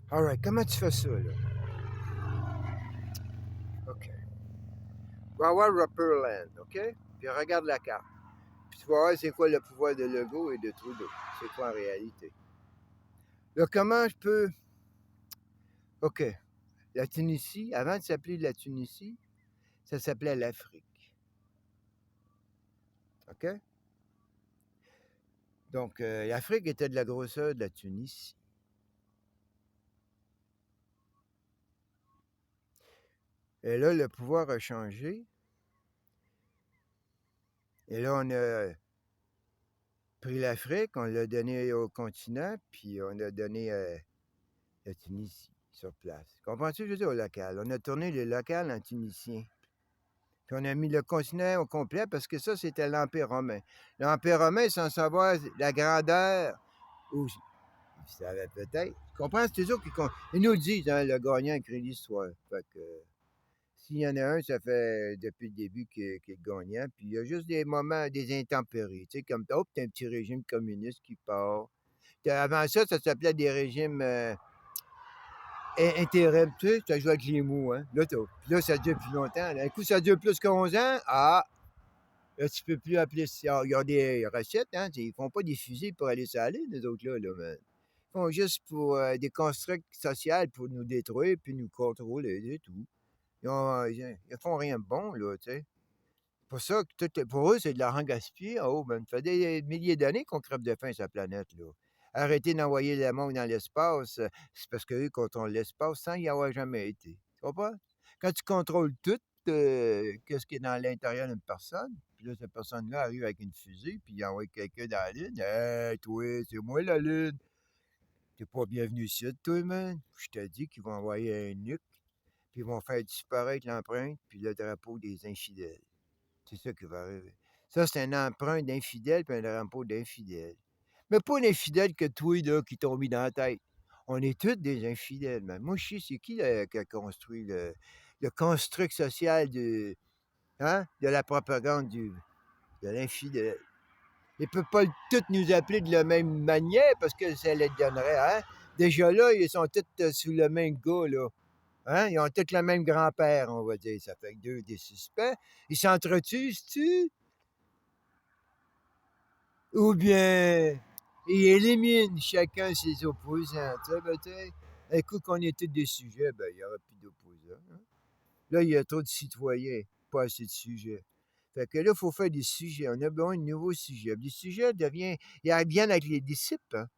Alright, comment tu fais ça, là? OK. On va avoir Rupper Land, OK? Puis regarde la carte. Puis tu vas voir c'est quoi le pouvoir de Legault et de Trudeau. C'est quoi en réalité. Là, comment je peux... OK. La Tunisie, avant de s'appeler la Tunisie, ça s'appelait l'Afrique. OK? Donc, l'Afrique était de la grosseur de la Tunisie. Et là, le pouvoir a changé. Et là, on a pris l'Afrique, on l'a donné au continent, puis on a donné la Tunisie sur place. Comprends-tu? Je veux dire, au local. On a tourné le local en tunisien. Puis on a mis le continent au complet parce que ça, c'était l'Empire romain. L'Empire romain, sans savoir la grandeur, ou ils savaient peut-être. Tu comprends? C'est toujours qu'ils ils nous le disent, hein, le gagnant écrit l'histoire. Fait que s'il y en a un, ça fait depuis le début qu'il est gagnant. Puis il y a juste des moments, des intempéries. Tu sais, comme t'as un petit régime communiste qui part. Avant ça, ça s'appelait des régimes intérim. Tu sais, ça joué avec les mots. Hein? Puis là, ça dure plus longtemps. D'un coup, ça dure plus qu'11 ans. Ah, là, tu peux plus appeler ça. Il y a des recettes, hein? Ils font pas des fusils pour aller sur la Lune, les autres là, man. Ils font juste pour des constructs sociaux pour nous détruire puis nous contrôler et tout. Ils font rien de bon, là, tu sais. Pour ça que pour eux, c'est de l'argent gaspillé. Oh, ben, ça fait des milliers d'années qu'on crève de faim sur la planète, là. Arrêtez d'envoyer le monde dans l'espace, c'est parce qu'eux contrôlent l'espace sans y avoir jamais été. Tu comprends? Quand tu contrôles tout, qu'est-ce qui est dans l'intérieur d'une personne, puis là, cette personne-là arrive avec une fusée, puis il envoie quelqu'un dans la Lune. Hey, toi, c'est moi la Lune. T'es pas bienvenu ici, toi, man. Je te dis qu'ils vont envoyer un nuque, puis ils vont faire disparaître l'empreinte, puis le drapeau des infidèles. C'est ça qui va arriver. Ça, c'est un emprunt d'infidèle puis un drapeau d'infidèle. Mais pas l'infidèle que toi, là, qui t'ont mis dans la tête. On est tous des infidèles, man. Moi, je sais, c'est qui qui a construit le construct social de la propagande de l'infidèle. Ils ne peuvent pas tous nous appeler de la même manière parce que ça les donnerait, hein? Déjà là, ils sont tous sous le même gars, là. Hein? Ils ont tous le même grand-père, on va dire. Ça fait que deux des suspects. Ils s'entretuent-tu? Ou bien ils éliminent chacun ses opposants. Tu sais, ben, tu sais, un coup qu'on est tous des sujets, ben, il n'y aura plus d'opposants. Hein? Là, il y a trop de citoyens, pas assez de sujets. Fait que là, il faut faire des sujets. On a besoin de nouveaux sujets. Les sujets ils viennent avec les disciples. Hein?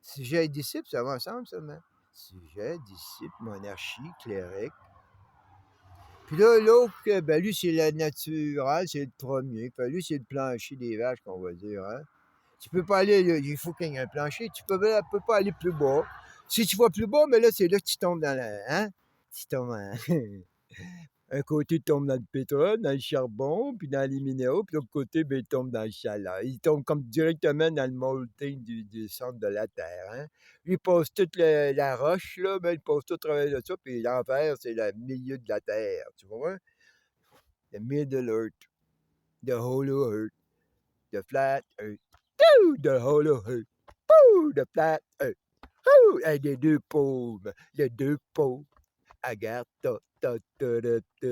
Sujet et disciples, ça va ensemble, ça, man. Sujet, disciple, monarchie, cléric. Puis là, l'autre, ben lui, c'est la naturelle, c'est le premier. Puis lui, c'est le plancher des vaches, qu'on va dire. Hein? Tu peux pas aller, il faut qu'il y ait un plancher. Tu peux pas aller plus bas. Si tu vas plus bas, mais là, c'est là que tu tombes dans la. Hein? Tu tombes un côté, tu tombes dans le pétrole, dans le charbon, puis dans les minéraux, puis l'autre côté, ben, il tombe dans le chaleur. Il tombe comme directement dans le molting du centre de la Terre. Hein? Lui, il passe toute la roche, là, ben, il passe tout au travers de ça, puis l'envers, c'est le milieu de la Terre. Tu vois? The middle earth, the hollow earth, the flat earth. Ouh, the hollow earth. Ouh, the flat earth. Ouh, hey, les deux pauvres. Les deux pauvres. Agathe, ta, ta, ta, ta, ta.